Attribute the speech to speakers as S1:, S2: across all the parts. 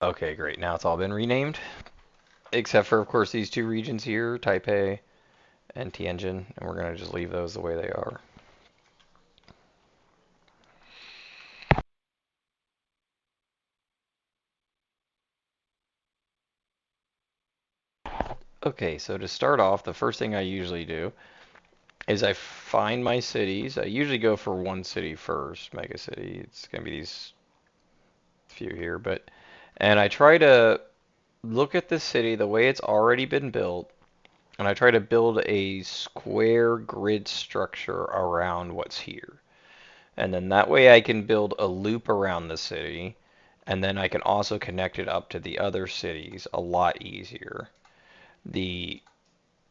S1: Okay, great. Now it's all been renamed, except for, of course, these two regions here, Taipei and Tianjin, and we're gonna just leave those the way they are. Okay, so to start off, the first thing I usually do is I find my cities. I usually go for one city first, mega city. It's gonna be these few here, but and I try to look at the city the way it's already been built, and I try to build a square grid structure around what's here. And then that way I can build a loop around the city, and then I can also connect it up to the other cities a lot easier. The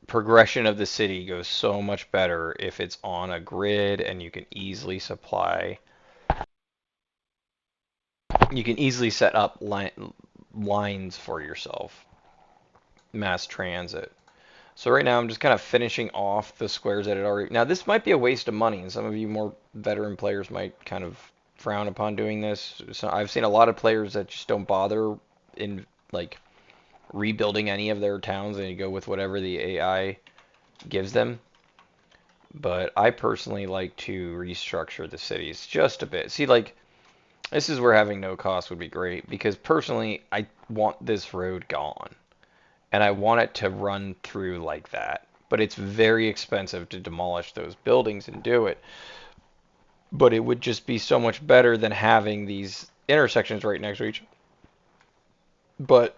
S1: progression of the city goes so much better if it's on a grid and you can easily set up lines for yourself, mass transit. So right now I'm just kind of finishing off the squares that it already. Now this might be a waste of money, and some of you more veteran players might kind of frown upon doing this. So I've seen a lot of players that just don't bother in like rebuilding any of their towns, and you go with whatever the AI gives them. But I personally like to restructure the cities just a bit. See, like this is where having no cost would be great because personally I want this road gone and I want it to run through like that. But it's very expensive to demolish those buildings and do it. But it would just be so much better than having these intersections right next to each. But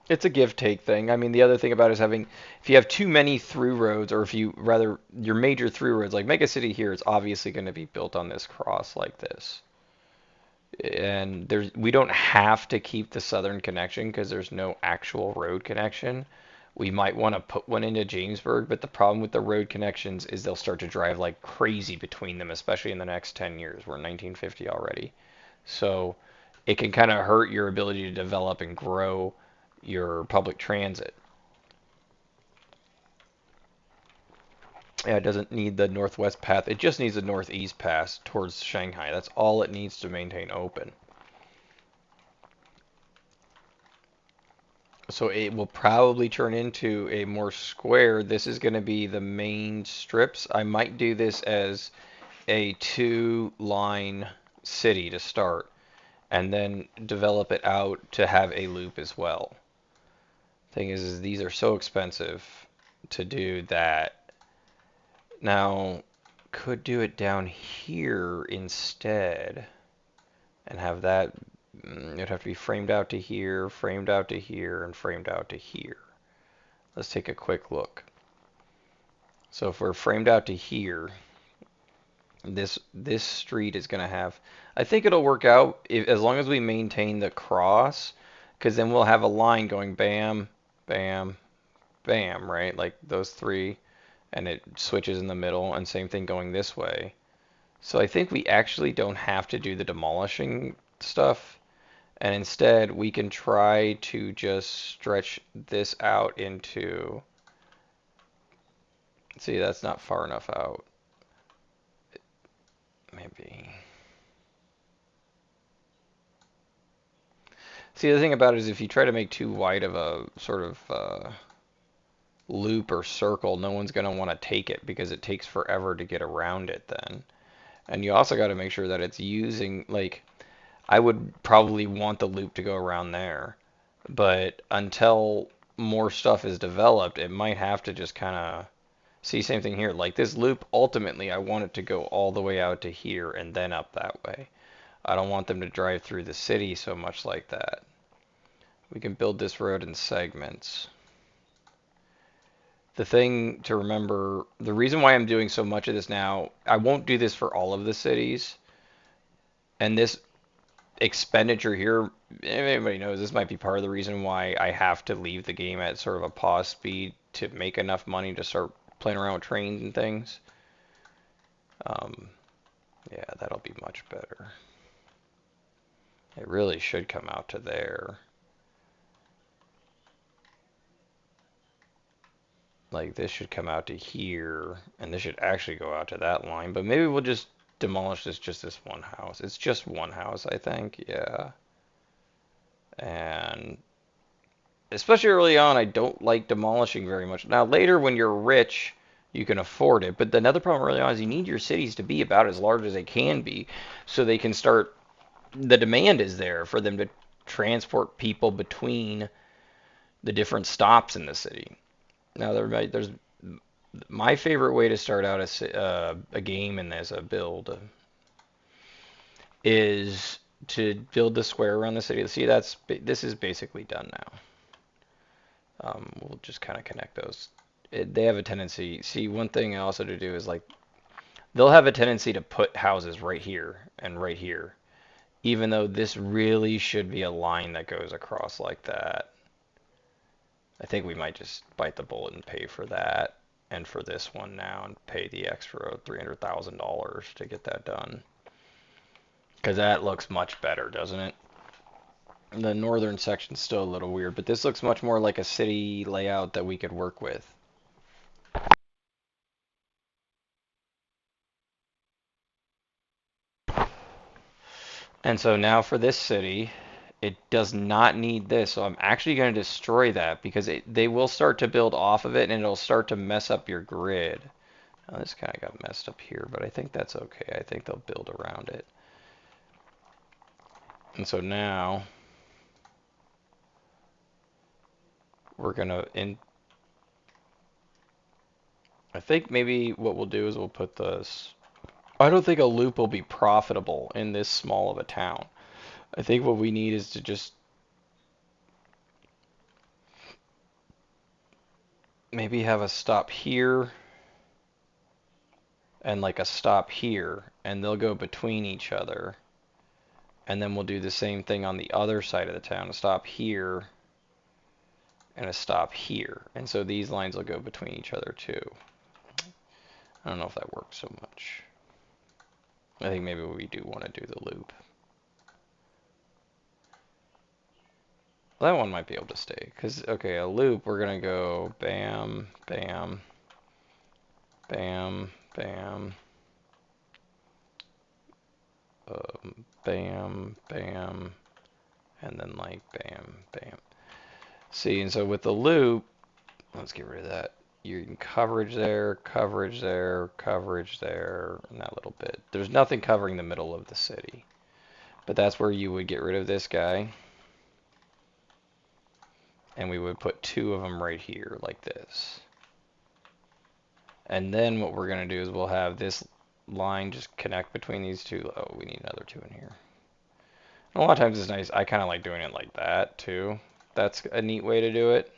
S1: it's a give take thing. I mean, the other thing about it is having, if you have too many through roads, or if you rather, your major through roads, like Mega City here, it's obviously going to be built on this cross like this. And we don't have to keep the southern connection because there's no actual road connection. We might want to put one into Jamesburg, but the problem with the road connections is they'll start to drive like crazy between them, especially in the next 10 years. We're in 1950 already. So it can kind of hurt your ability to develop and grow your public transit. Yeah, it doesn't need the northwest path. It just needs the northeast pass towards Shanghai. That's all it needs to maintain open. So it will probably turn into a more square. This is going to be the main strips. I might do this as a two-line city to start, and then develop it out to have a loop as well. Thing is these are so expensive to do that. Now, could do it down here instead and have that. It'd have to be framed out to here, framed out to here, and framed out to here. Let's take a quick look. So if we're framed out to here, this street is going to have, I think it'll work out as long as we maintain the cross, because then we'll have a line going bam, bam, bam, right? Like those three, and it switches in the middle, and same thing going this way. So I think we actually don't have to do the demolishing stuff, and instead we can try to just stretch this out into, see, that's not far enough out. Maybe. See, the thing about it is if you try to make too wide of a sort of loop or circle, no one's going to want to take it because it takes forever to get around it then. And you also got to make sure that it's using, like, I would probably want the loop to go around there. But until more stuff is developed, it might have to just kind of see, same thing here. Like this loop, ultimately, I want it to go all the way out to here and then up that way. I don't want them to drive through the city so much like that. We can build this road in segments. The thing to remember, the reason why I'm doing so much of this now, I won't do this for all of the cities. And this expenditure here, everybody knows this might be part of the reason why I have to leave the game at sort of a pause speed to make enough money to start playing around with trains and things. Um, yeah, that'll be much better. It really should come out to there. Like this should come out to here, and this should actually go out to that line. But maybe we'll just demolish this one house. It's just one house, I think. Yeah. And especially early on, I don't like demolishing very much. Now, later when you're rich, you can afford it. But another problem early on is you need your cities to be about as large as they can be so they can start, the demand is there for them to transport people between the different stops in the city. Now, there's my favorite way to start out a game in this, a build, is to build the square around the city. See, this is basically done now. We'll just kind of connect those. They have a tendency. See, one thing also to do is like they'll have a tendency to put houses right here and right here, even though this really should be a line that goes across like that. I think we might just bite the bullet and pay for that and for this one now and pay the extra $300,000 to get that done. Because that looks much better, doesn't it? The northern section's still a little weird, but this looks much more like a city layout that we could work with. And so now for this city, it does not need this. So I'm actually going to destroy that because they will start to build off of it and it'll start to mess up your grid. Now this kind of got messed up here, but I think that's okay. I think they'll build around it. And so now we're going to I think maybe what we'll do is we'll put this. I don't think a loop will be profitable in this small of a town. I think what we need is to just maybe have a stop here and like a stop here, and they'll go between each other. And then we'll do the same thing on the other side of the town, a stop here and a stop here. And so these lines will go between each other too. I don't know if that works so much. I think maybe we do want to do the loop. Well, that one might be able to stay. Because, okay, a loop, we're going to go bam, bam, bam, bam, bam, bam, and then like bam, bam. See, and so with the loop, let's get rid of that. You can coverage there, coverage there, coverage there, and that little bit. There's nothing covering the middle of the city. But that's where you would get rid of this guy. And we would put two of them right here, like this. And then what we're going to do is we'll have this line just connect between these two. Oh, we need another two in here. And a lot of times it's nice. I kind of like doing it like that, too. That's a neat way to do it.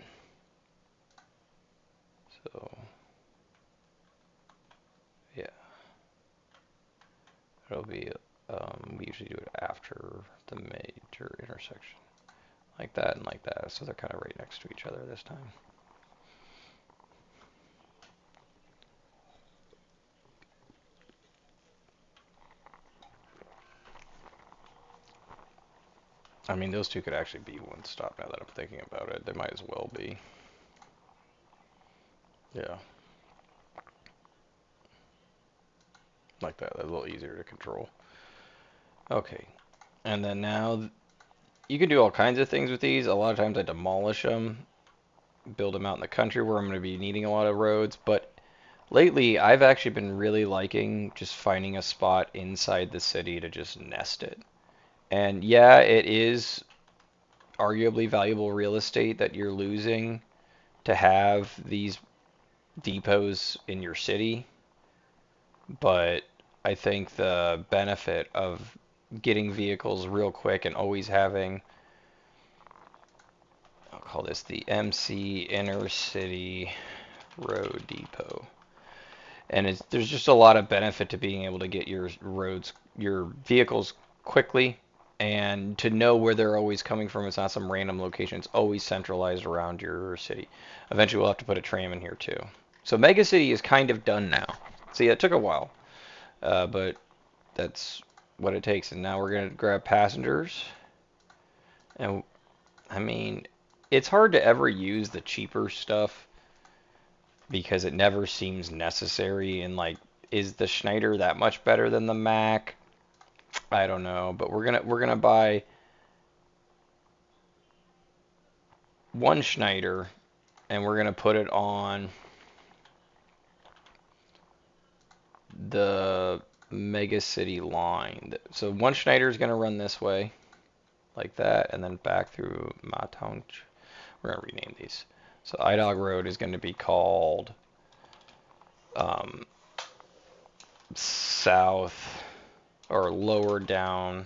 S1: So, yeah. It'll be, we usually do it after the major intersection. Like that and like that. So they're kind of right next to each other this time. I mean, those two could actually be one stop now that I'm thinking about it. They might as well be. Yeah. Like that. That's a little easier to control. Okay. And then now, you can do all kinds of things with these. A lot of times I demolish them, build them out in the country where I'm going to be needing a lot of roads. But lately, I've actually been really liking just finding a spot inside the city to just nest it. And yeah, it is arguably valuable real estate that you're losing to have these depots in your city, but I think the benefit of getting vehicles real quick and always having, I'll call this the MC Inner City Road Depot. And there's just a lot of benefit to being able to get your roads, your vehicles quickly and to know where they're always coming from. It's not some random location. It's always centralized around your city. Eventually we'll have to put a tram in here too. So Mega City is kind of done now. See, it took a while, but that's what it takes. And now we're going to grab passengers. And I mean, it's hard to ever use the cheaper stuff because it never seems necessary. And like, is the Schneider that much better than the Mac? I don't know, but we're gonna buy one Schneider, and we're going to put it on the Mega City line. So one Schneider is going to run this way, like that, and then back through Matung. We're going to rename these. So iDog Road is going to be called um, South or Lower Downtown.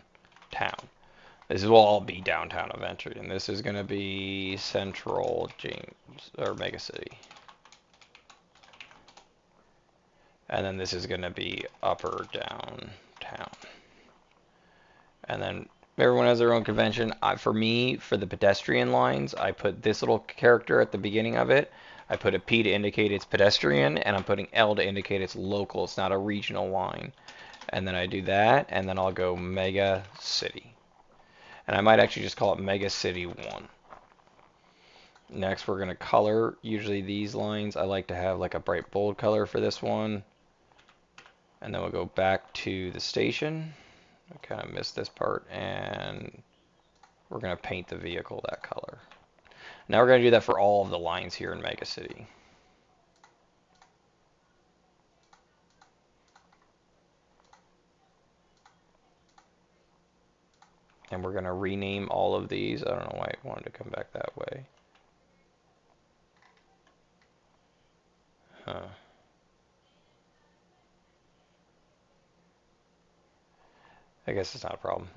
S1: This will all be downtown eventually, and this is going to be Central James or Mega City. And then this is going to be Upper Downtown. And then everyone has their own convention. For me, for the pedestrian lines, I put this little character at the beginning of it. I put a P to indicate it's pedestrian, and I'm putting L to indicate it's local. It's not a regional line. And then I do that, and then I'll go Mega City. And I might actually just call it Mega City 1. Next, we're going to color. Usually these lines, I like to have like a bright bold color for this one. And then we'll go back to the station. I kind of missed this part, and we're going to paint the vehicle that color. Now we're going to do that for all of the lines here in Mega City. And we're going to rename all of these. I don't know why I wanted to come back that way. Huh. I guess it's not a problem.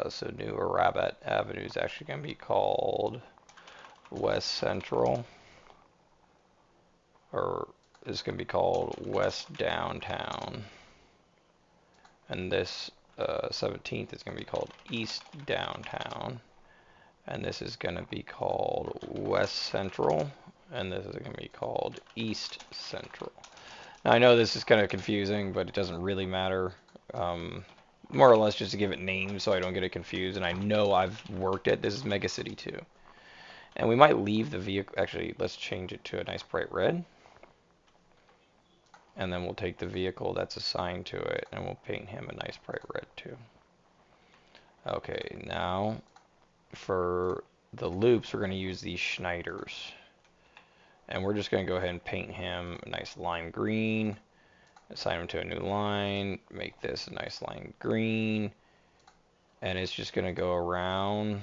S1: So New Rabbit Avenue is actually going to be called West Central. Or it's going to be called West Downtown. And this 17th is going to be called East Downtown. And this is going to be called West Central. And this is going to be called East Central. Now I know this is kind of confusing, but it doesn't really matter. More or less just to give it names so I don't get it confused. And I know I've worked it. This is Mega City 2. And we might leave the vehicle. Actually, let's change it to a nice bright red. And then we'll take the vehicle that's assigned to it and we'll paint him a nice bright red too. Okay, now for the loops, we're going to use these Schneiders. And we're just going to go ahead and paint him a nice lime green. Assign him to a new line. Make this a nice lime green. And it's just going to go around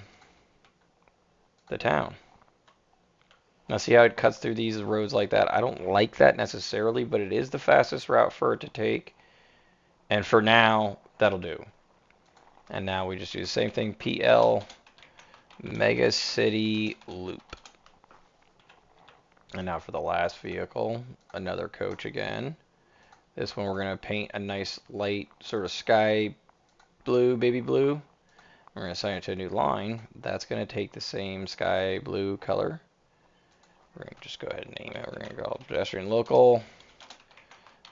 S1: the town. Now see how it cuts through these roads like that? I don't like that necessarily, but it is the fastest route for it to take. And for now, that'll do. And now we just do the same thing, PL Mega City Loop. And now for the last vehicle, another coach again. This one we're going to paint a nice light sort of sky blue, baby blue. We're going to assign it to a new line. That's going to take the same sky blue color. We're going to just go ahead and name it. We're going to call it Pedestrian Local,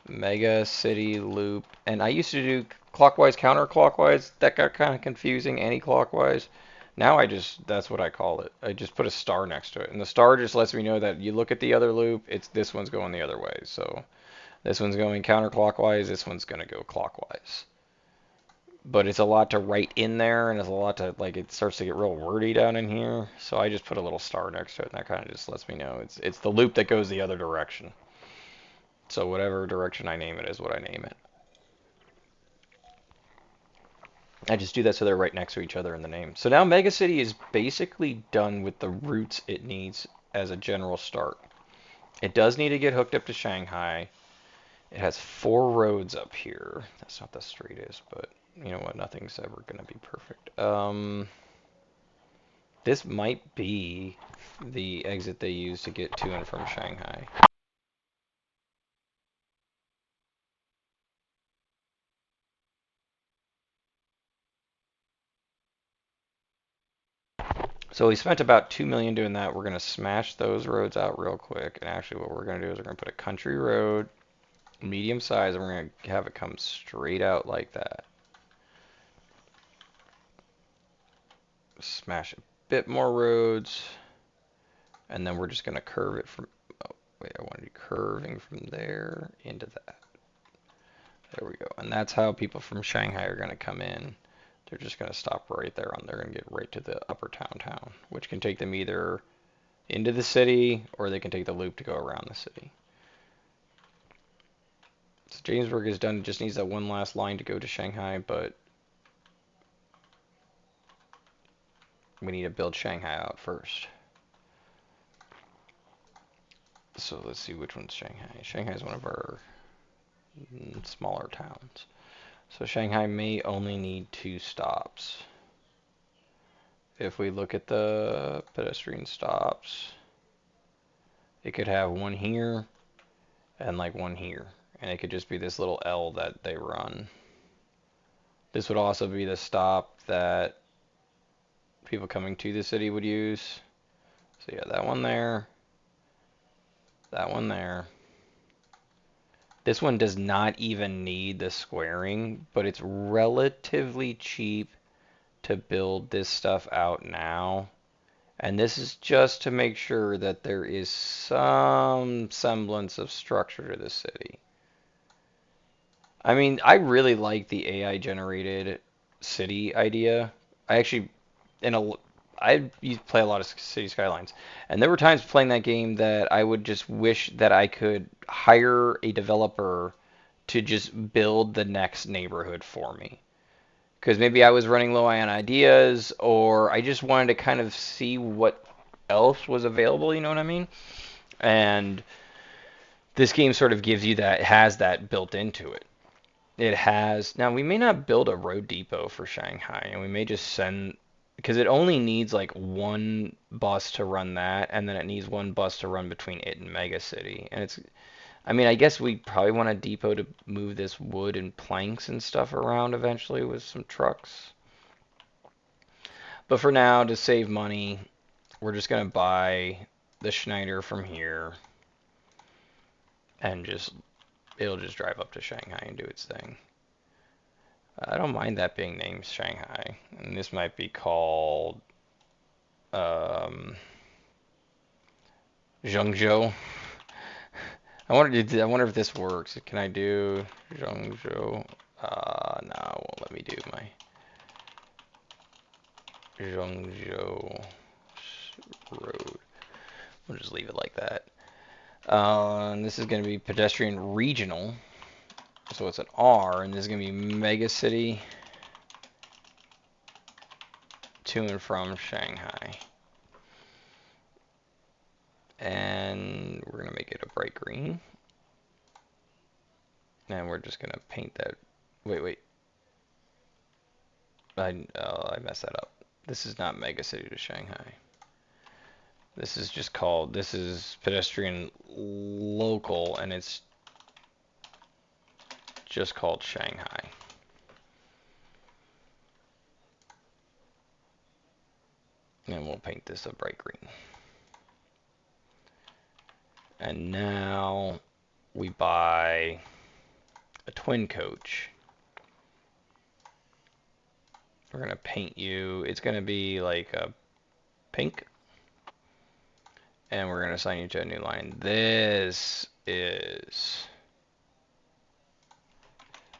S1: Mega City Loop. And I used to do clockwise, counterclockwise. That got kind of confusing, anti-clockwise. Now that's what I call it. I just put a star next to it. And the star just lets me know that you look at the other loop, this one's going the other way. So this one's going counterclockwise, this one's going to go clockwise. But it's a lot to write in there, and it's a lot to, like, it starts to get real wordy down in here. So I just put a little star next to it, and that kind of just lets me know it's the loop that goes the other direction. So whatever direction I name it is what I name it. I just do that so they're right next to each other in the name. So now Mega City is basically done with the routes it needs as a general start. It does need to get hooked up to Shanghai. It has 4 roads up here. That's not the straightest, but you know what? Nothing's ever going to be perfect. This might be the exit they use to get to and from Shanghai. So we spent about 2 million doing that. We're going to smash those roads out real quick. And actually what we're going to do is we're going to put a country road, medium size, and we're going to have it come straight out like that. Smash a bit more roads. And then we're just going to curve it from, oh, wait, I want to be curving from there into that. There we go. And that's how people from Shanghai are going to come in. They're just going to stop right there they're going to get right to the upper town, which can take them either into the city or they can take the loop to go around the city. So Jamesburg is done. It just needs that one last line to go to Shanghai, but we need to build Shanghai out first. So let's see which one's Shanghai. Shanghai is one of our smaller towns. So Shanghai may only need 2 stops. If we look at the pedestrian stops, it could have one here and like one here. And it could just be this little L that they run. This would also be the stop that people coming to the city would use. So yeah, that one there. That one there. This one does not even need the squaring, but it's relatively cheap to build this stuff out now. And this is just to make sure that there is some semblance of structure to the city. I mean, I really like the AI generated city idea. I actually, I used to play a lot of City Skylines, and there were times playing that game that I would just wish that I could hire a developer to just build the next neighborhood for me. Because maybe I was running low on ideas, or I just wanted to kind of see what else was available, you know what I mean? And this game sort of gives you that, has that built into it. It has, now we may not build a road depot for Shanghai, and we may just send, because it only needs like one bus to run that, and then it needs one bus to run between it and Mega City. And it's, I mean, I guess we probably want a depot to move this wood and planks and stuff around eventually with some trucks. But for now, to save money, we're just going to buy the Schneider from here and just, it'll just drive up to Shanghai and do its thing. I don't mind that being named Shanghai. And this might be called Zhengzhou. I wonder if this works. Can I do Zhengzhou? No, it won't let me do my Zhengzhou Road. We'll just leave it like that. And this is going to be pedestrian regional. So it's an R, and this is going to be Mega City to and from Shanghai. And we're going to make it a bright green. And we're just going to paint that. Wait. I messed that up. This is not Mega City to Shanghai. This is just called, this is pedestrian local, and it's just called Shanghai. And we'll paint this a bright green. And now we buy a twin coach. We're going to paint you, it's going to be like a pink. And we're going to assign you to a new line. This is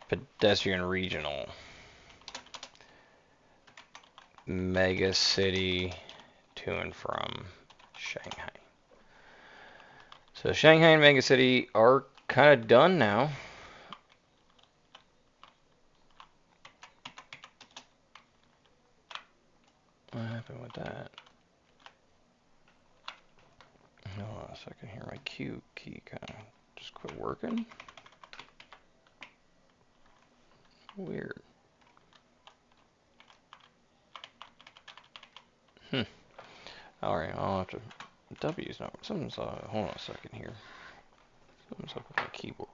S1: pedestrian regional. Mega City to and from Shanghai. So Shanghai and Mega City are kind of done now. What happened with that? Hold on a second here. My Q key kind of just quit working. Weird. Alright, I'll have to. W's not. Something's. Hold on a second here. Something's up with my keyboard.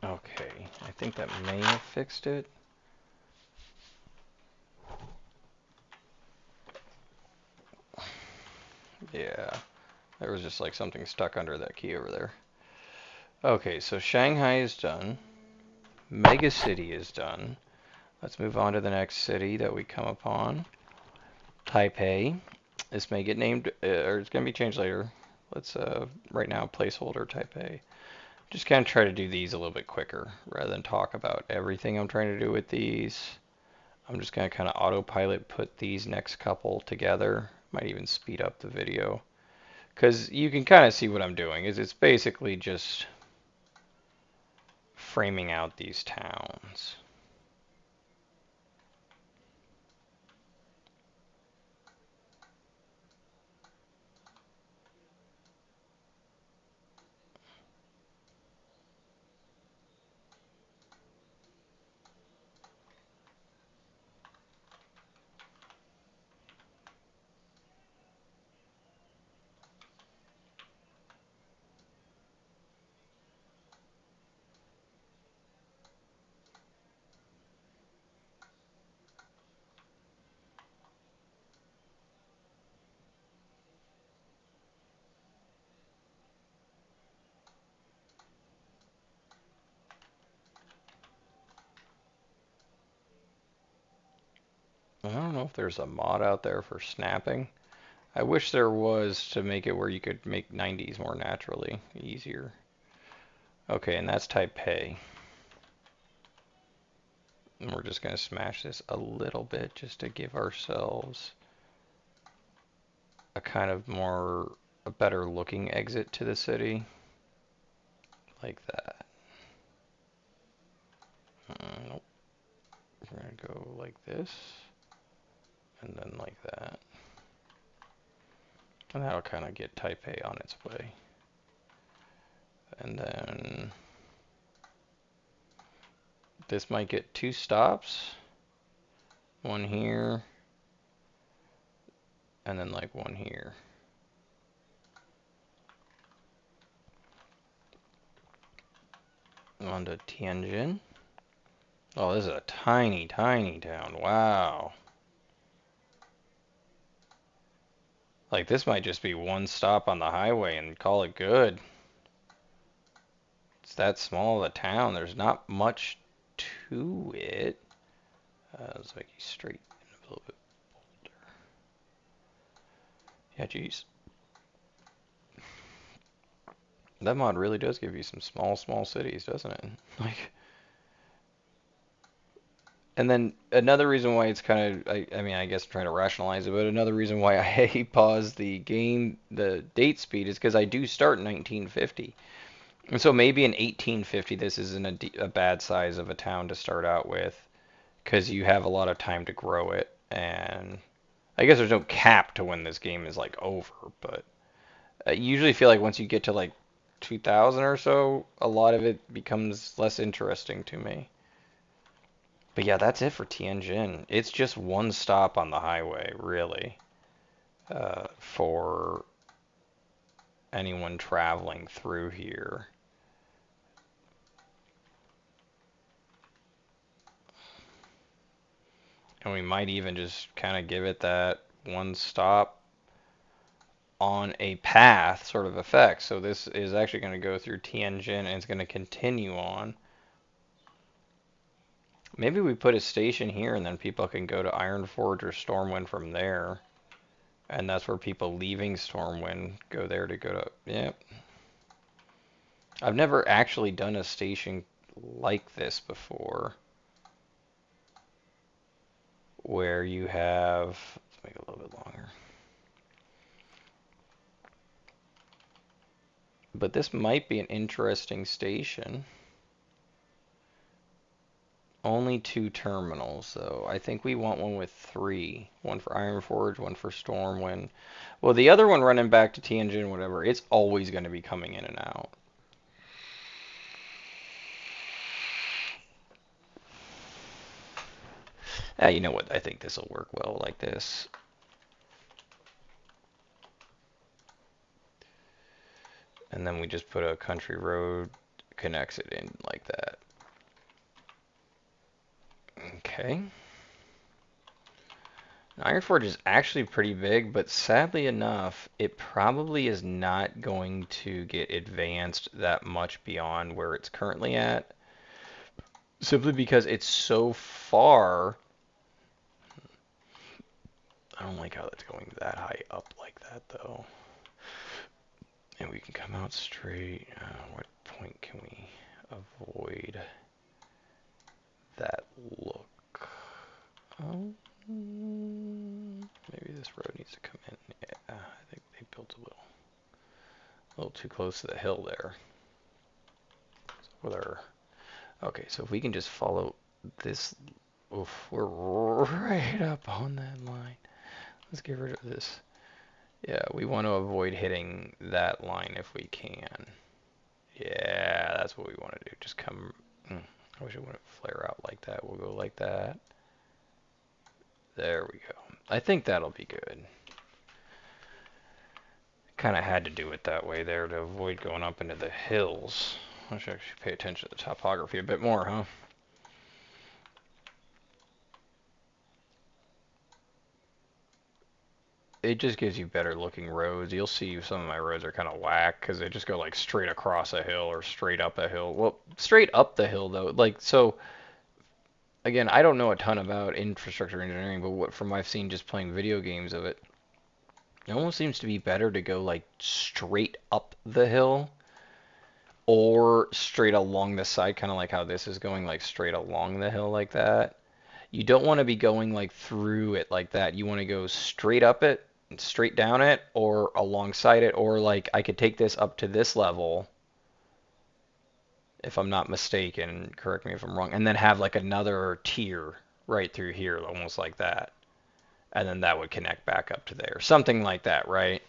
S1: Okay, I think that may have fixed it. Yeah, There was just like something stuck under that key over there. Okay, so Shanghai is done. Mega City is done. Let's move on to the next city that we come upon. Taipei. This may get named, or it's going to be changed later. Let's, right now, placeholder Taipei. Just kind of try to do these a little bit quicker rather than talk about everything I'm trying to do with these. I'm just going to kind of autopilot put these next couple together. Might even speed up the video. Because you can kind of see what I'm doing. It's basically just framing out these towns. I don't know if there's a mod out there for snapping. I wish there was to make it where you could make 90s more naturally, easier. Okay, and that's Taipei. And we're just going to smash this a little bit just to give ourselves a kind of more, a better looking exit to the city. Like that. Nope. We're going to go like this. And then like that. And that'll kind of get Taipei on its way. And then this might get 2 stops. One here. And then like one here. On to Tianjin. Oh, this is a tiny, tiny town. Wow. Like, this might just be one stop on the highway and call it good. It's that small of a town. There's not much to it. Let's make you straight and a little bit bolder. Yeah, geez. That mod really does give you some small, small cities, doesn't it? Like, and then another reason why it's kind of, I mean, I guess I'm trying to rationalize it, but another reason why I pause the game, the date speed, is because I do start in 1950. And so maybe in 1850, this isn't a bad size of a town to start out with, because you have a lot of time to grow it. And I guess there's no cap to when this game is like over, but I usually feel like once you get to like 2000 or so, a lot of it becomes less interesting to me. But yeah, that's it for Tianjin. It's just one stop on the highway, really, for anyone traveling through here. And we might even just kind of give it that one stop on a path sort of effect. So this is actually going to go through Tianjin and it's going to continue on. Maybe we put a station here and then people can go to Ironforge or Stormwind from there. And that's where people leaving Stormwind go there to go to... Yep. I've never actually done a station like this before. Where you have... Let's make it a little bit longer. But this might be an interesting station. Only 2 terminals, though. I think we want one with 3. One for Ironforge, one for Stormwind. Well, the other one running back to Tianjin, whatever, it's always going to be coming in and out. You know what? I think this will work well like this. And then we just put a country road, connects it in like that. Okay. Ironforge is actually pretty big, but sadly enough, it probably is not going to get advanced that much beyond where it's currently at, simply because it's so far. I don't like how that's going that high up like that, though. And we can come out straight. What point can we avoid that look? Maybe this road needs to come in. Yeah, I think they built a little too close to the hill there. Okay, so if we can just follow this, oof, we're right up on that line. Let's get rid of this. Yeah, we want to avoid hitting that line if we can. Yeah, that's what we want to do. Just come. I wish it wouldn't flare out like that. We'll go like that. There we go. I think that'll be good. Kind of had to do it that way there to avoid going up into the hills. I should actually pay attention to the topography a bit more, huh? It just gives you better looking roads. You'll see some of my roads are kind of whack because they just go like straight across a hill or straight up a hill. Well, straight up the hill though. Like, so again, I don't know a ton about infrastructure engineering, but what from I've seen just playing video games of it, it almost seems to be better to go like straight up the hill or straight along the side, kind of like how this is going like straight along the hill like that. You don't want to be going like through it like that. You want to go straight up it, straight down it, or alongside it, or like I could take this up to this level, if I'm not mistaken. Correct me if I'm wrong, and then have like another tier right through here, almost like that, and then that would connect back up to there, something like that, right?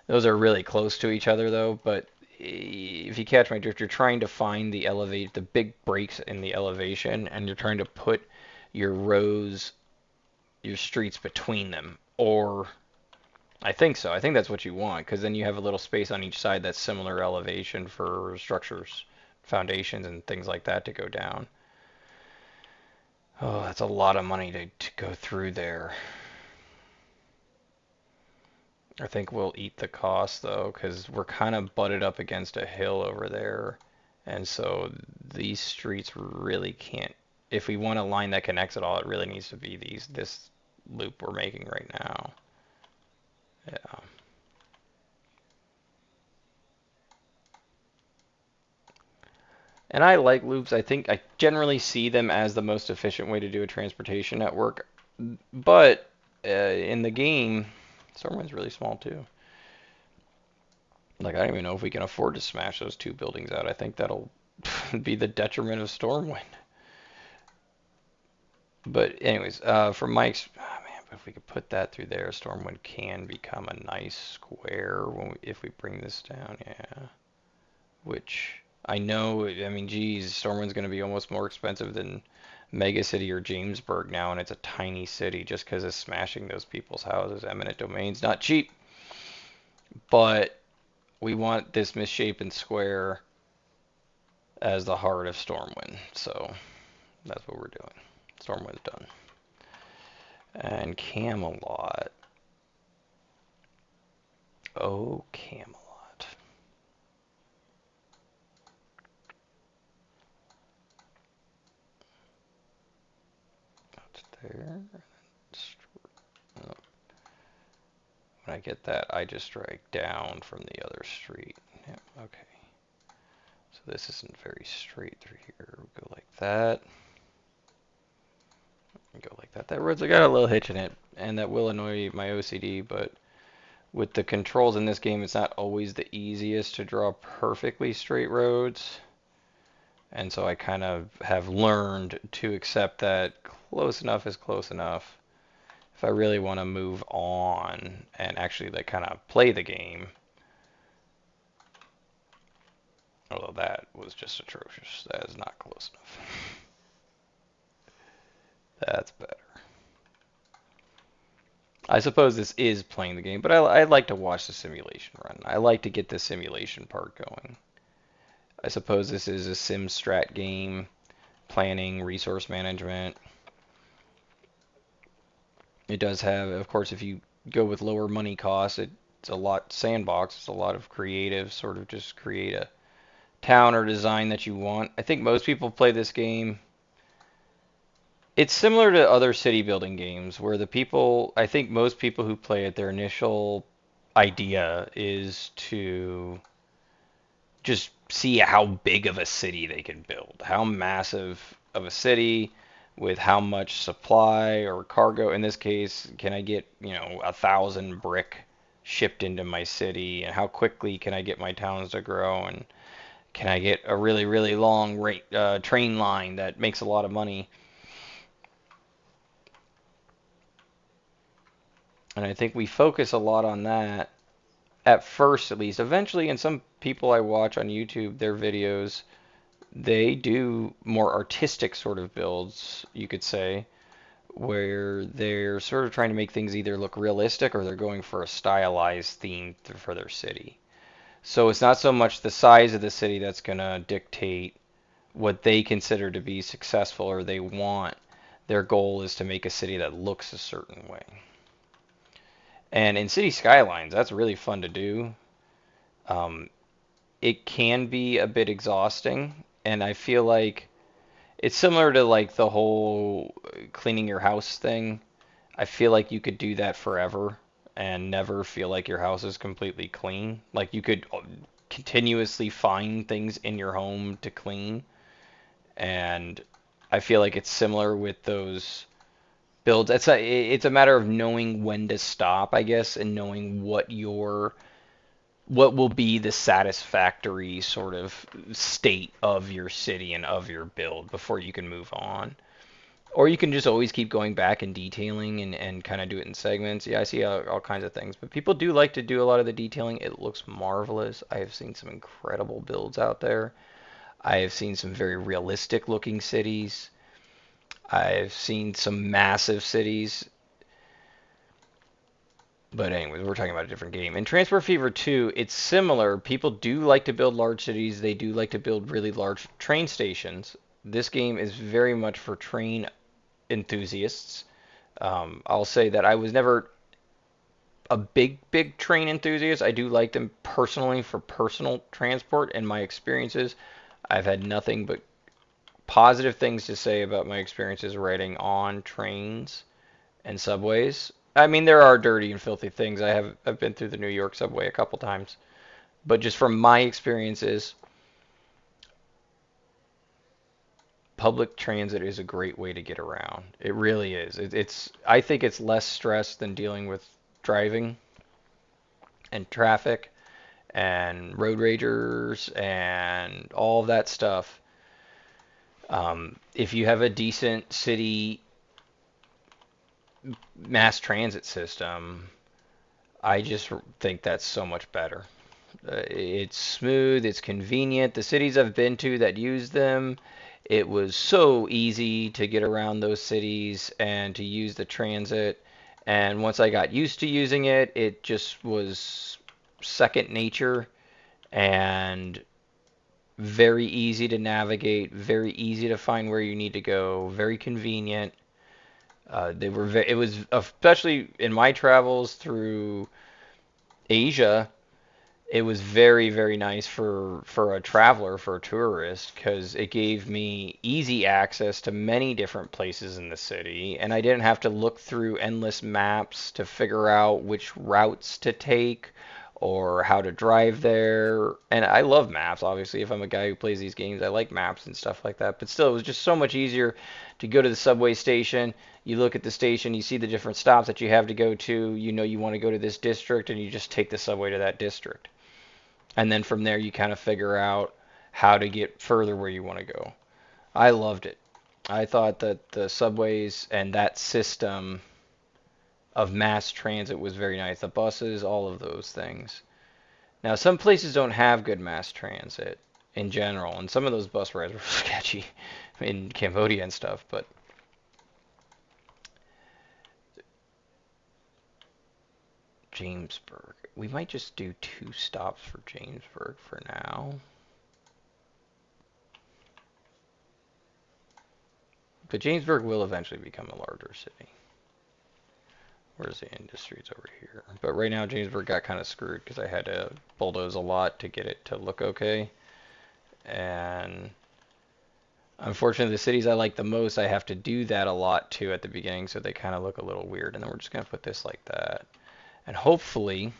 S1: Those are really close to each other though, but if you catch my drift, you're trying to find the big breaks in the elevation, and you're trying to put your rows, your streets between them. Or I think so. I think that's what you want, because then you have a little space on each side that's similar elevation for structures, foundations, and things like that to go down. Oh, that's a lot of money to go through there. I think we'll eat the cost though, because we're kind of butted up against a hill over there. And so these streets really can't, if we want a line that connects it all, it really needs to be this loop we're making right now. Yeah. And I like loops. I think I generally see them as the most efficient way to do a transportation network. But in the game, Stormwind's really small too. Like, I don't even know if we can afford to smash those two buildings out. I think that'll be the detriment of Stormwind. But anyways, from Mike's, oh man, but if we could put that through there, Stormwind can become a nice square if we bring this down, yeah. Which I know, I mean, geez, Stormwind's going to be almost more expensive than Mega City or Jamesburg now, and it's a tiny city just because of smashing those people's houses. Eminent domain's not cheap, but we want this misshapen square as the heart of Stormwind, so that's what we're doing. Stormwind's done. And Camelot. Oh, Camelot. That's there. Oh, when I get that, I just drag down from the other street. Yeah, okay. So this isn't very straight through here. We'll go like that. Go like that. That road's got a little hitch in it, and that will annoy my OCD, but with the controls in this game, it's not always the easiest to draw perfectly straight roads. And so I kind of have learned to accept that close enough is close enough. If I really want to move on and actually like kind of play the game, although that was just atrocious. That is not close enough. That's better. I suppose this is playing the game, but I like to watch the simulation run. I like to get the simulation part going. I suppose this is a sim strat game, planning, resource management. It does have, of course, if you go with lower money costs, it's a lot sandbox. It's a lot of creative, sort of just create a town or design that you want. I think most people play this game. It's similar to other city building games where I think most people who play it, their initial idea is to just see how big of a city they can build, how massive of a city with how much supply or cargo. In this case, can I get, 1,000 brick shipped into my city, and how quickly can I get my towns to grow, and can I get a really, really long train line that makes a lot of money? And I think we focus a lot on that at first, at least. Eventually, and some people I watch on YouTube, their videos, they do more artistic sort of builds, you could say, where they're sort of trying to make things either look realistic or they're going for a stylized theme for their city. So it's not so much the size of the city that's going to dictate what they consider to be successful or they want. Their goal is to make a city that looks a certain way. And in City Skylines, that's really fun to do. Um, it can be a bit exhausting, and I feel like it's similar to like the whole cleaning your house thing. I feel like you could do that forever and never feel like your house is completely clean. Like you could continuously find things in your home to clean, and I feel like it's similar with those builds. It's a matter of knowing when to stop, I guess, and knowing what will be the satisfactory sort of state of your city and of your build before you can move on. Or you can just always keep going back and detailing and kind of do it in segments. Yeah, I see all kinds of things. But people do like to do a lot of the detailing. It looks marvelous. I have seen some incredible builds out there. I have seen some very realistic looking cities. I've seen some massive cities. But anyways, we're talking about a different game. In Transport Fever 2, it's similar. People do like to build large cities. They do like to build really large train stations. This game is very much for train enthusiasts. I'll say that I was never a big train enthusiast. I do like them personally for personal transport, and my experiences, I've had nothing but positive things to say about my experiences riding on trains and subways. I mean, there are dirty and filthy things. I've been through the New York subway a couple times, but just from my experiences, public transit is a great way to get around. It really is. It's I think it's less stress than dealing with driving and traffic and road ragers and all of that stuff. If you have a decent city mass transit system, I just think that's so much better. It's smooth, it's convenient. The cities I've been to that use them, it was so easy to get around those cities and to use the transit. And once I got used to using it, it just was second nature and very easy to navigate, very easy to find where you need to go, very convenient. It was especially in my travels through Asia. It was very, very nice for a traveler, for a tourist, because it gave me easy access to many different places in the city, and I didn't have to look through endless maps to figure out which routes to take or how to drive there. And I love maps, obviously. If I'm a guy who plays these games, I like maps and stuff like that. But still, it was just so much easier to go to the subway station. You look at the station, you see the different stops that you have to go to. You know you want to go to this district, and you just take the subway to that district. And then from there, you kind of figure out how to get further where you want to go. I loved it. I thought that the subways and that system of mass transit was very nice. The buses, all of those things. Now, some places don't have good mass transit in general, and some of those bus rides were sketchy in Cambodia and stuff, but Jamesburg. We might just do 2 stops for Jamesburg for now. But Jamesburg will eventually become a larger city. Where's the industries over here? But right now Jamesburg got kind of screwed because I had to bulldoze a lot to get it to look okay. And unfortunately, the cities I like the most, I have to do that a lot too at the beginning, so they kind of look a little weird. And then we're just going to put this like that. And hopefully,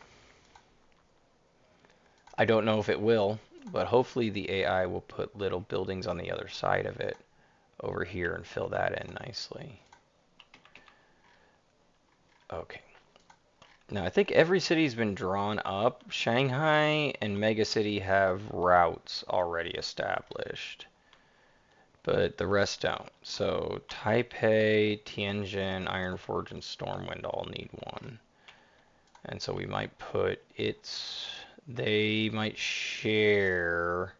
S1: I don't know if it will, but hopefully the AI will put little buildings on the other side of it over here and fill that in nicely. Okay. Now, I think every city's been drawn up. Shanghai and Megacity have routes already established, but the rest don't. So Taipei, Tianjin, Ironforge, and Stormwind all need one. And so we might put they might share.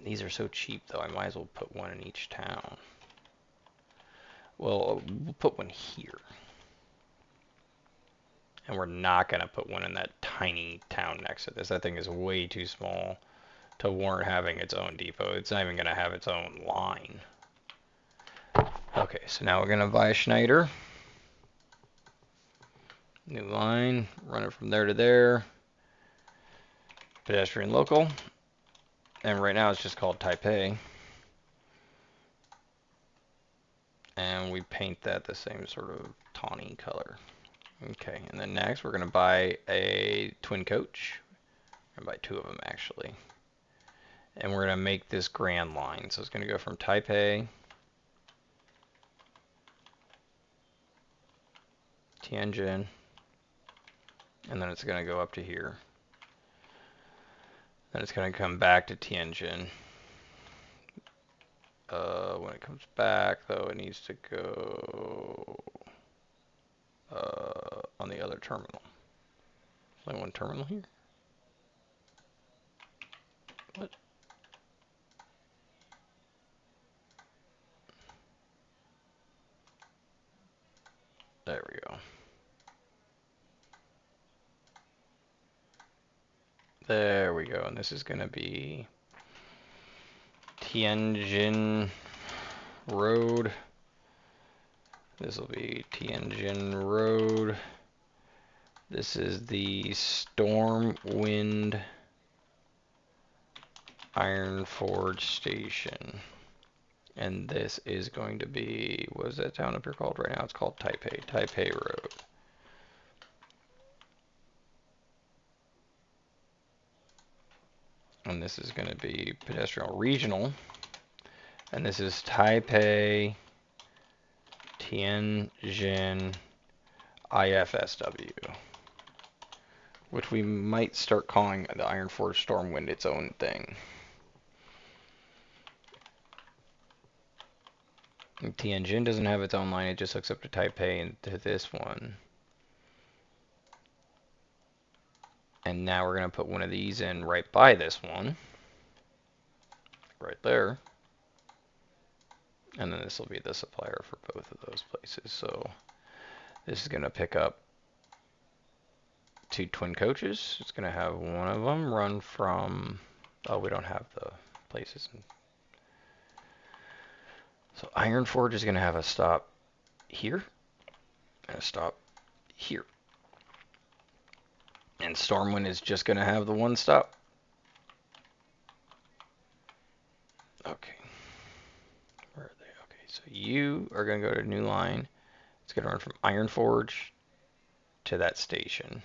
S1: These are so cheap though, I might as well put one in each town. Well, we'll put one here. And we're not going to put one in that tiny town next to this. That thing is way too small to warrant having its own depot. It's not even going to have its own line. Okay, so now we're going to buy a Schneider. New line, run it from there to there. Pedestrian local. And right now it's just called Taipei. And we paint that the same sort of tawny color. Okay, and then next we're going to buy a twin coach. We're going to buy two of them actually. And we're going to make this grand line. So it's going to go from Taipei, Tianjin, and then it's going to go up to here. Then it's going to come back to Tianjin. When it comes back, though, it needs to go on the other terminal. There's only one terminal here? What? There we go. There we go. And this is going to be Tianjin Road. This will be Tianjin Road. This is the Stormwind Ironforge Station. And this is going to be, what is that town up here called right now? It's called Taipei. Taipei Road. And this is going to be pedestrian regional. And this is Taipei, Tianjin, IFSW. Which we might start calling the Ironforge Stormwind its own thing. And Tianjin doesn't have its own line, it just hooks up to Taipei and to this one. And now we're going to put one of these in right by this one. Right there. And then this will be the supplier for both of those places. So this is going to pick up two twin coaches. It's going to have one of them run from, oh, we don't have the places. So Ironforge is going to have a stop here and a stop here. And Stormwind is just going to have the one stop. Okay. Where are they? Okay, so you are going to go to new line. It's going to run from Ironforge to that station.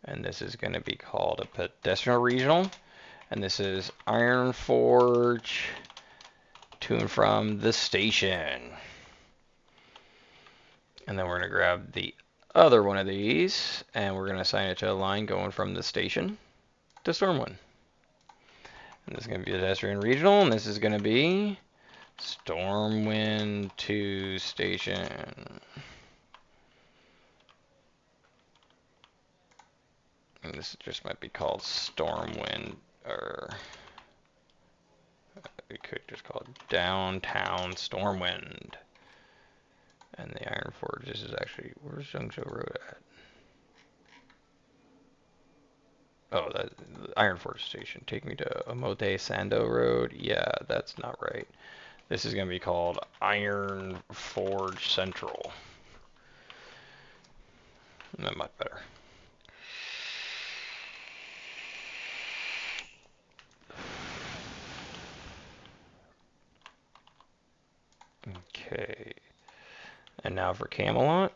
S1: And this is going to be called a pedestrian regional. And this is Ironforge to and from the station. And then we're going to grab the other one of these, and we're going to assign it to a line going from the station to Stormwind. And this is going to be pedestrian regional, and this is going to be Stormwind to station. And this just might be called Stormwind, or we could just call it Downtown Stormwind. And the Ironforge, this is actually, where's Zhengzhou Road at? Oh, the Ironforge Station. Take me to Omote Sando Road. Yeah, that's not right. This is going to be called Iron Forge Central. Not much better. Okay. And now for Camelot.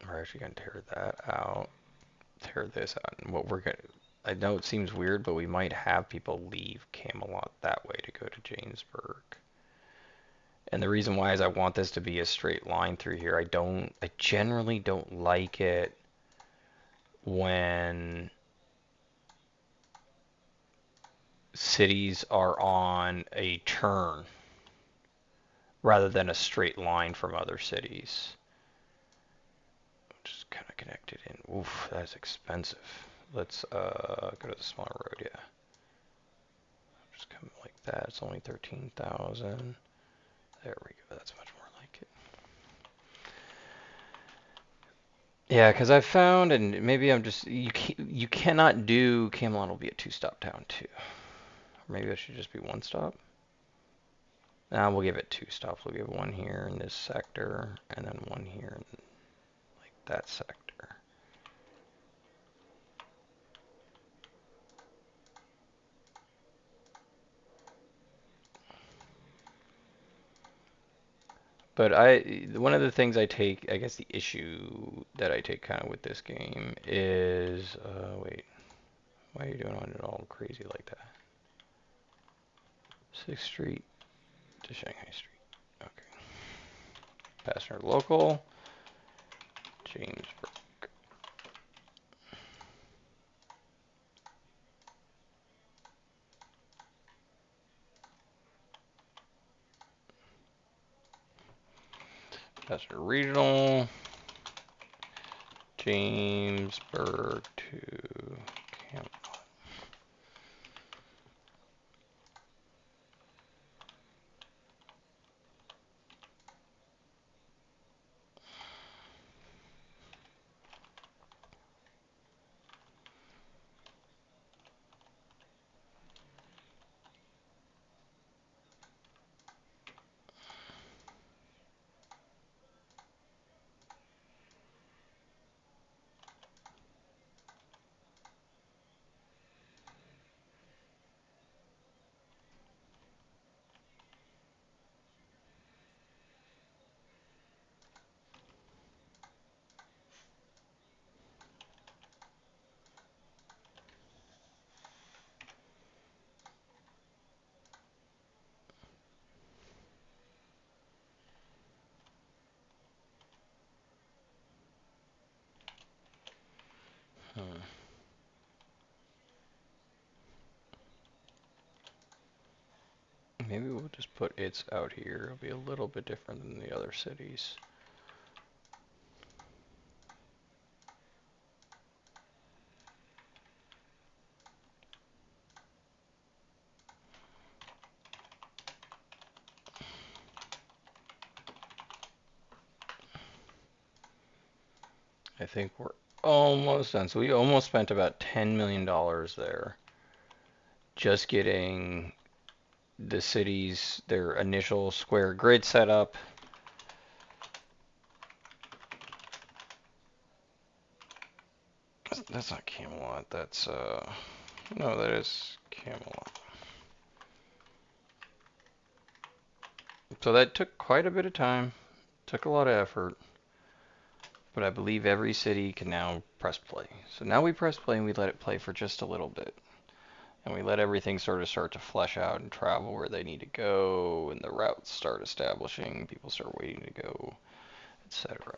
S1: We're actually going to tear that out. Tear this out. And what we're going to... I know it seems weird, but we might have people leave Camelot that way to go to Jamesburg. And the reason why is I want this to be a straight line through here. I generally don't like it when cities are on a turn rather than a straight line from other cities. Just kind of connect it in. Oof, that's expensive. Let's go to the smaller road, yeah. Just come like that. It's only 13,000. There we go. That's much more like it. Yeah, because I found, and maybe I'm just you cannot do Camelot will be a two-stop town too. Or maybe it should just be one stop. Nah, we'll give it two stops. We'll give one here in this sector, and then one here in like that sector. But one of the things I take, I guess the issue that I take kind of with this game is, wait, why are you doing it all crazy like that? 6th Street to Shanghai Street. Okay. Passenger local, Jamesburg. Passenger regional, Jamesburg to Camelot. Maybe we'll just put its out here. It'll be a little bit different than the other cities. I think we're almost done. So we almost spent about $10 million there just getting the cities, their initial square grid set up. That's not Camelot, that's, no, that is Camelot. So that took quite a bit of time, took a lot of effort, but I believe every city can now press play. So now we press play and we let it play for just a little bit. And we let everything sort to flesh out and travel where they need to go, and the routes start establishing, people start waiting to go, etc.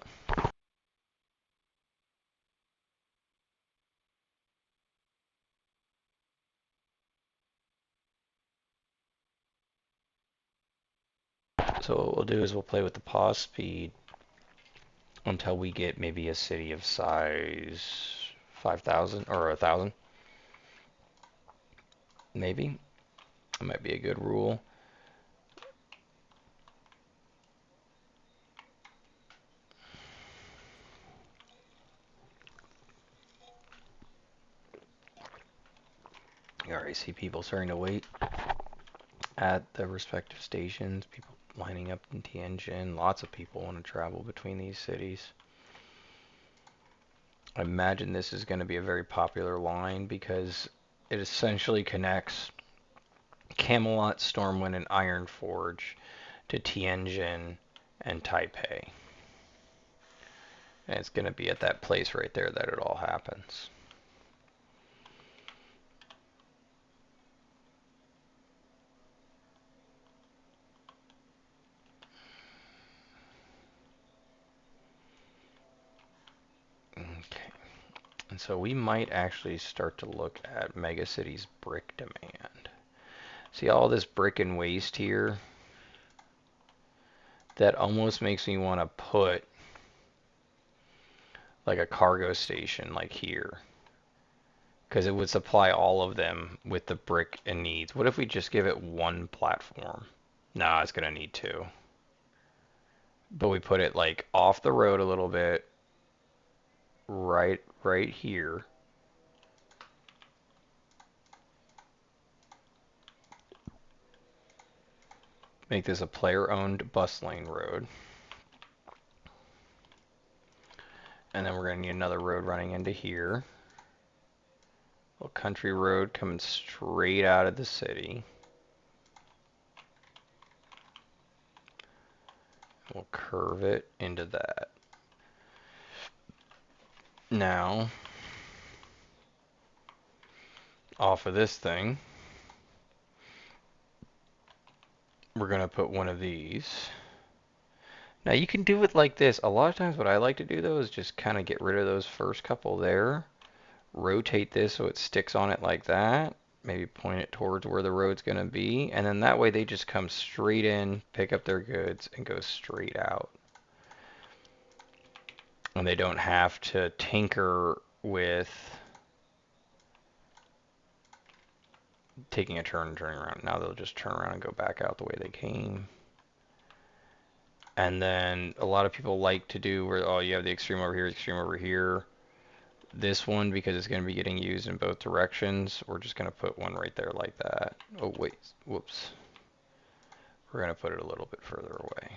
S1: So what we'll do is we'll play with the pause speed until we get maybe a city of size 5,000 or 1,000. Maybe. That might be a good rule. already see people starting to wait at the respective stations. People lining up in Tianjin. Lots of people want to travel between these cities. I imagine this is going to be a very popular line because it essentially connects Camelot, Stormwind, and Ironforge to Tianjin and Taipei. And it's going to be at that place right there that it all happens. Okay. And so we might actually start to look at Megacity's brick demand. See all this brick and waste here? That almost makes me want to put like a cargo station like here. Because it would supply all of them with the brick it needs. What if we just give it one platform? Nah, it's going to need two. But we put it like off the road a little bit. Right here. Make this a player-owned bus lane road. And then we're going to need another road running into here. A little country road coming straight out of the city. We'll curve it into that. Now, off of this thing, we're going to put one of these. Now you can do it like this. A lot of times what I like to do though is just kind of get rid of those first couple there. Rotate this so it sticks on it like that. Maybe point it towards where the road's going to be. And then that way they just come straight in, pick up their goods, and go straight out. And they don't have to tinker with taking a turn and turning around. Now they'll just turn around and go back out the way they came. And then a lot of people like to do where, oh, you have the extreme over here, extreme over here. This one, because it's going to be getting used in both directions, we're just going to put one right there like that. Oh, wait. Whoops. We're going to put it a little bit further away.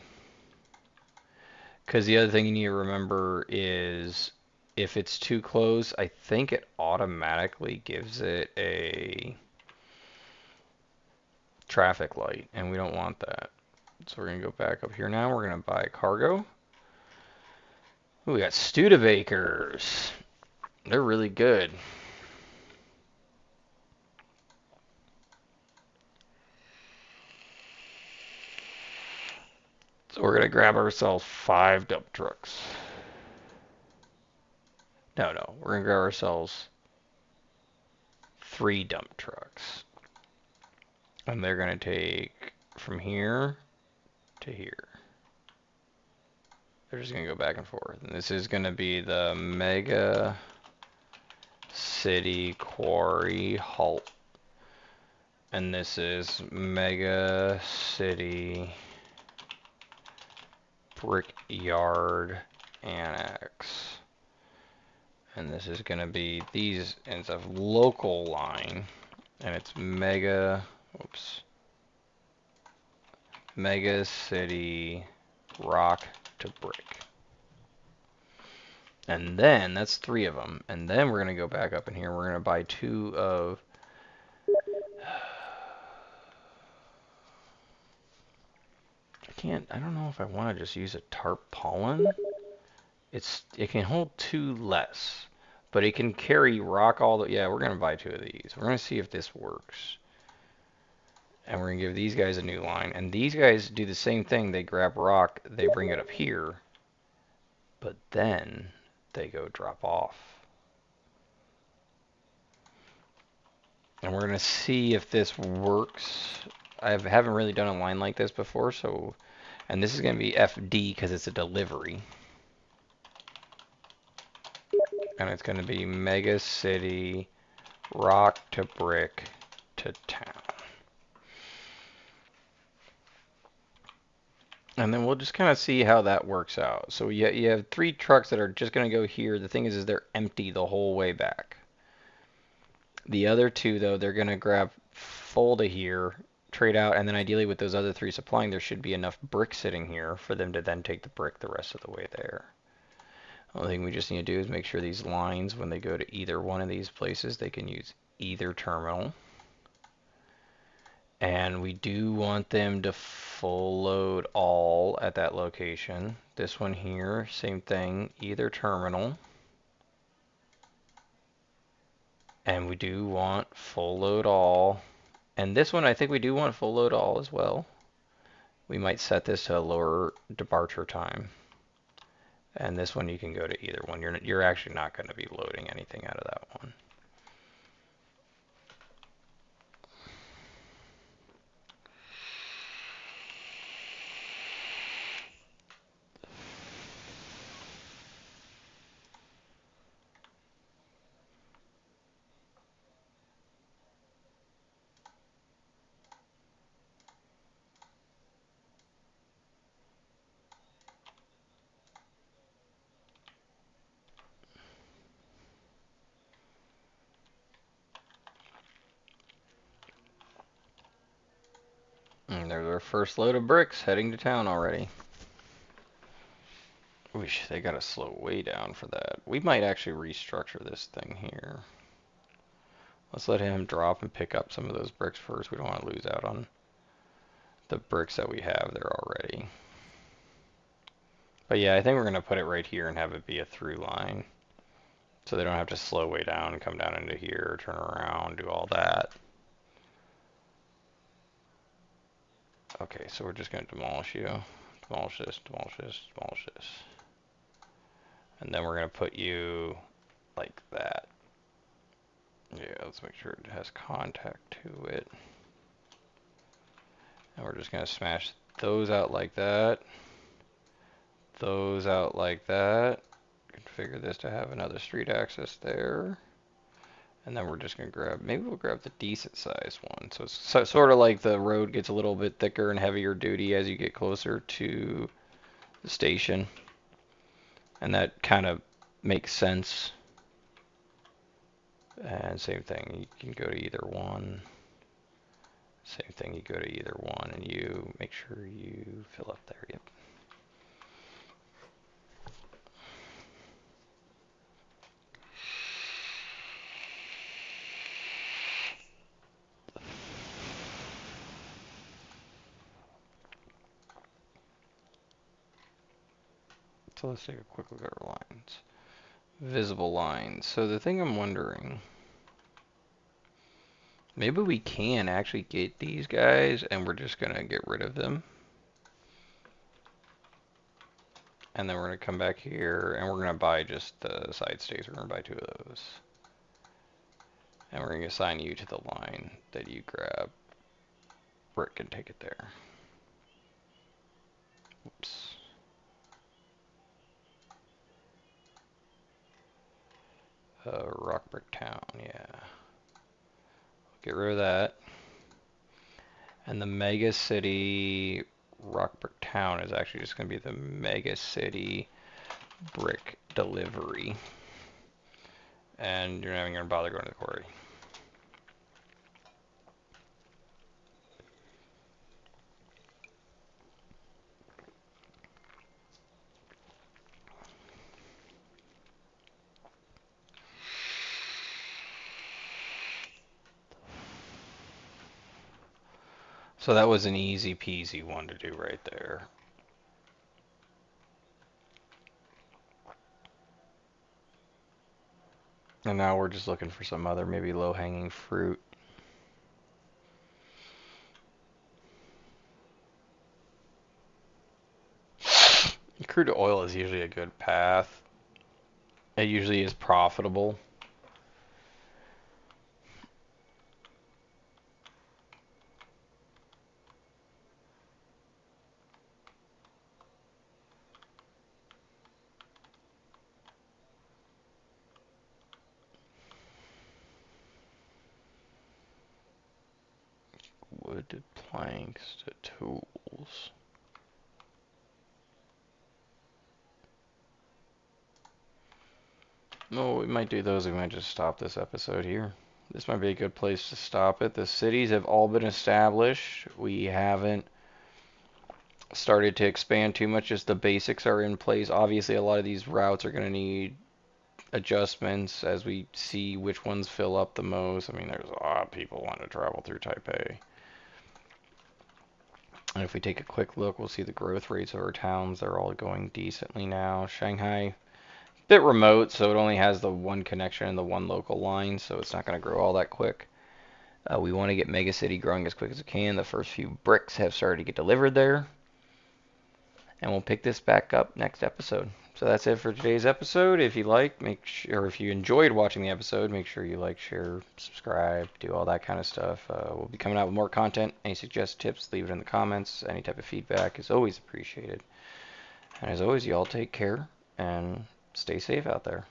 S1: Because the other thing you need to remember is if it's too close, I think it automatically gives it a traffic light, and we don't want that. So we're going to go back up here now. We're going to buy cargo. Ooh, we got Studebakers. They're really good. So we're going to grab ourselves 5 dump trucks. No, we're going to grab ourselves 3 dump trucks. And they're going to take from here to here. They're just going to go back and forth. And this is going to be the Mega City Quarry Halt. And this is Mega City Brickyard Annex. And this is going to be these, and it's a local line. And it's Mega City Rock to Brick. And then, that's 3 of them. And then we're going to go back up in here. We're going to buy 2 of... I don't know if I want to just use a tarpaulin. It can hold 2 less. But it can carry rock all the... Yeah, we're going to buy 2 of these. We're going to see if this works. And we're going to give these guys a new line. And these guys do the same thing. They grab rock, they bring it up here. But then they go drop off. And we're going to see if this works. I haven't really done a line like this before, so... And this is going to be FD because it's a delivery. And it's going to be Mega City, Rock to Brick to Town. And then we'll just kind of see how that works out. So you have 3 trucks that are just going to go here. The thing is they're empty the whole way back. The other two, though, they're going to grab full to here, trade out, and then ideally with those other three supplying, there should be enough brick sitting here for them to then take the brick the rest of the way there. The only thing we just need to do is make sure these lines, when they go to either one of these places, they can use either terminal. And we do want them to full load all at that location. This one here, same thing, either terminal. And we do want full load all. And this one, I think we do want full load all as well. We might set this to a lower departure time. And this one you can go to either one. You're actually not going to be loading anything out of that one. And there's our first load of bricks heading to town already. Wish they gotta slow way down for that. We might actually restructure this thing here. Let's let him drop and pick up some of those bricks first. We don't want to lose out on the bricks that we have there already. But yeah, I think we're gonna put it right here and have it be a through line. So they don't have to slow way down and come down into here, turn around, do all that. Okay, so we're just gonna demolish you. Demolish this, demolish this, demolish this. And then we're gonna put you like that. Yeah, let's make sure it has contact to it. And we're just gonna smash those out like that. Those out like that. Configure this to have another street access there. And then we're just gonna grab, maybe we'll grab the decent sized one. So it's sort of like the road gets a little bit thicker and heavier duty as you get closer to the station. And that kind of makes sense. And same thing, you can go to either one. Same thing, you go to either one and you make sure you fill up there, yep. So let's take a quick look at our lines. Visible lines. So the thing I'm wondering, maybe we can actually get these guys and we're just gonna get rid of them. And then we're gonna come back here and we're gonna buy just the side stays. We're gonna buy 2 of those. And we're gonna assign you to the line that you grab. Brick and take it there. Oops. Rockbrick Town, yeah. Get rid of that. And the Mega City Rockbrick Town is actually just going to be the Mega City Brick Delivery. And you're not even going to bother going to the quarry. So that was an easy peasy one to do right there. And now we're just looking for some other maybe low-hanging fruit. Crude oil is usually a good path. It usually is profitable. Wood planks to tools. No, we might do those. We might just stop this episode here. This might be a good place to stop it. The cities have all been established. We haven't started to expand too much. Just the basics are in place. Obviously, a lot of these routes are going to need adjustments as we see which ones fill up the most. I mean, there's a lot of people want to travel through Taipei. And if we take a quick look, we'll see the growth rates of our towns. They're all going decently now. Shanghai, bit remote, so it only has the one connection and the one local line, so it's not going to grow all that quick. We want to get Megacity growing as quick as we can. The first few bricks have started to get delivered there. And we'll pick this back up next episode. So that's it for today's episode. If you like, make sure, or if you enjoyed watching the episode, make sure you like, share, subscribe, do all that kind of stuff. We'll be coming out with more content. Any suggested tips, leave it in the comments. Any type of feedback is always appreciated. And as always, you all take care and stay safe out there.